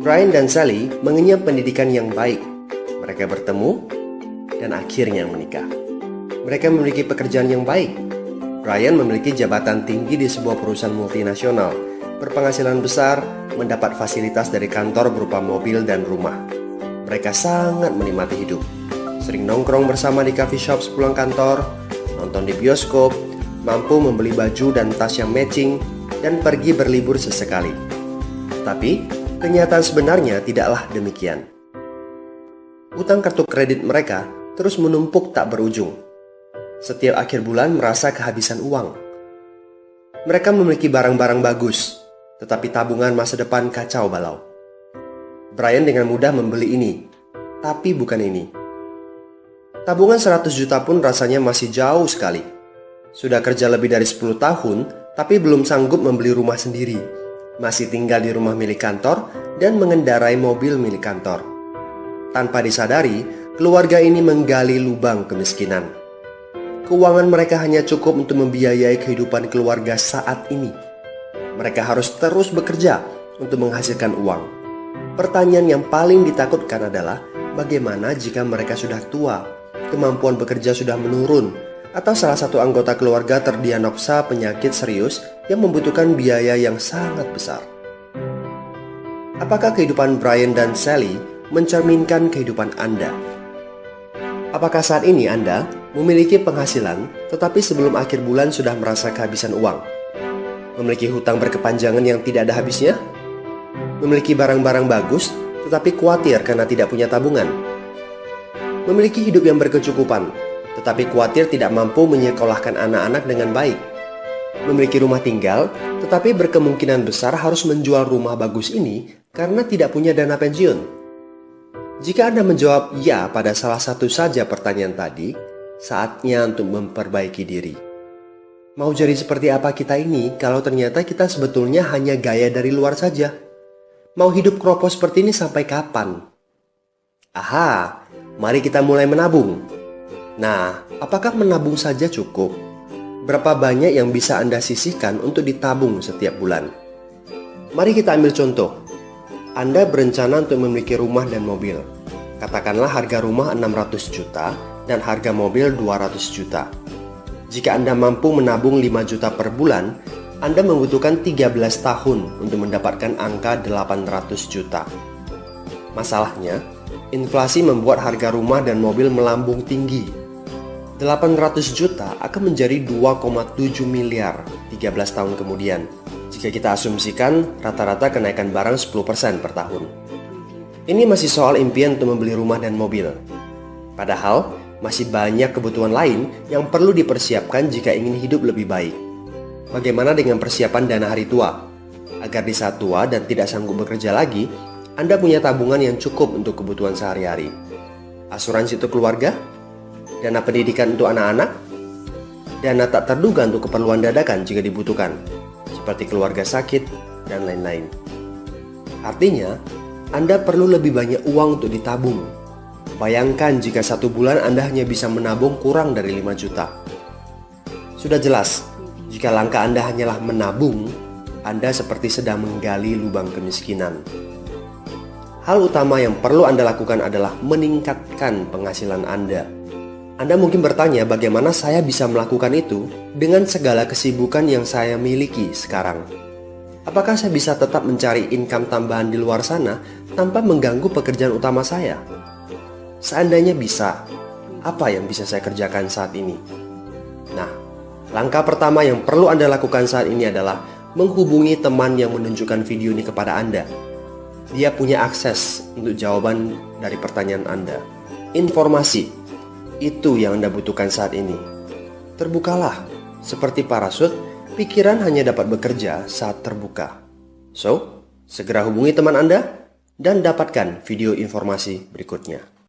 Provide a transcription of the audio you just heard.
Brian dan Sally mengenyam pendidikan yang baik. Mereka bertemu dan akhirnya menikah. Mereka memiliki pekerjaan yang baik. Brian memiliki jabatan tinggi di sebuah perusahaan multinasional, berpenghasilan besar, mendapat fasilitas dari kantor berupa mobil dan rumah. Mereka sangat menikmati hidup. Sering nongkrong bersama di coffee shop sepulang kantor, nonton di bioskop, mampu membeli baju dan tas yang matching, dan pergi berlibur sesekali. Tapi kenyataan sebenarnya tidaklah demikian. Utang kartu kredit mereka terus menumpuk tak berujung. Setiap akhir bulan merasa kehabisan uang. Mereka memiliki barang-barang bagus, tetapi tabungan masa depan kacau balau. Brian dengan mudah membeli ini, tapi bukan ini. Tabungan 100 juta pun rasanya masih jauh sekali. Sudah kerja lebih dari 10 tahun, tapi belum sanggup membeli rumah sendiri. Masih tinggal di rumah milik kantor dan mengendarai mobil milik kantor. Tanpa disadari, keluarga ini menggali lubang kemiskinan. Keuangan mereka hanya cukup untuk membiayai kehidupan keluarga saat ini. Mereka harus terus bekerja untuk menghasilkan uang. Pertanyaan yang paling ditakutkan adalah bagaimana jika mereka sudah tua, kemampuan bekerja sudah menurun, atau salah satu anggota keluarga terdiagnosa penyakit serius yang membutuhkan biaya yang sangat besar. Apakah kehidupan Brian dan Sally mencerminkan kehidupan Anda? Apakah saat ini Anda memiliki penghasilan tetapi sebelum akhir bulan sudah merasa kehabisan uang? Memiliki hutang berkepanjangan yang tidak ada habisnya? Memiliki barang-barang bagus tetapi khawatir karena tidak punya tabungan? Memiliki hidup yang berkecukupan tetapi khawatir tidak mampu menyekolahkan anak-anak dengan baik? Memiliki rumah tinggal tetapi berkemungkinan besar harus menjual rumah bagus ini karena tidak punya dana pensiun? Jika Anda menjawab ya pada salah satu saja pertanyaan tadi, saatnya untuk memperbaiki diri. Mau jadi seperti apa kita ini kalau ternyata kita sebetulnya hanya gaya dari luar saja? Mau hidup kropos seperti ini sampai kapan? Aha, mari kita mulai menabung. Nah, apakah menabung saja cukup? Berapa banyak yang bisa Anda sisihkan untuk ditabung setiap bulan? Mari kita ambil contoh. Anda berencana untuk memiliki rumah dan mobil. Katakanlah harga rumah 600 juta dan harga mobil 200 juta. Jika Anda mampu menabung 5 juta per bulan, Anda membutuhkan 13 tahun untuk mendapatkan angka 800 juta. Masalahnya, inflasi membuat harga rumah dan mobil melambung tinggi. 800 juta akan menjadi 2,7 miliar 13 tahun kemudian jika kita asumsikan rata-rata kenaikan barang 10% per tahun. Ini masih soal impian untuk membeli rumah dan mobil. Padahal, masih banyak kebutuhan lain yang perlu dipersiapkan jika ingin hidup lebih baik. Bagaimana dengan persiapan dana hari tua? Agar di saat tua dan tidak sanggup bekerja lagi, Anda punya tabungan yang cukup untuk kebutuhan sehari-hari. Asuransi untuk keluarga? Dana pendidikan untuk anak-anak? Dana tak terduga untuk keperluan dadakan jika dibutuhkan, seperti keluarga sakit, dan lain-lain. Artinya, Anda perlu lebih banyak uang untuk ditabung. Bayangkan jika satu bulan Anda hanya bisa menabung kurang dari 5 juta. Sudah jelas, jika langkah Anda hanyalah menabung, Anda seperti sedang menggali lubang kemiskinan. Hal utama yang perlu Anda lakukan adalah meningkatkan penghasilan Anda. Anda mungkin bertanya bagaimana saya bisa melakukan itu dengan segala kesibukan yang saya miliki sekarang. Apakah saya bisa tetap mencari income tambahan di luar sana tanpa mengganggu pekerjaan utama saya? Seandainya bisa, apa yang bisa saya kerjakan saat ini? Nah, langkah pertama yang perlu Anda lakukan saat ini adalah menghubungi teman yang menunjukkan video ini kepada Anda. Dia punya akses untuk jawaban dari pertanyaan Anda. Informasi itu yang Anda butuhkan saat ini. Terbukalah, seperti parasut, pikiran hanya dapat bekerja saat terbuka. So, segera hubungi teman Anda dan dapatkan video informasi berikutnya.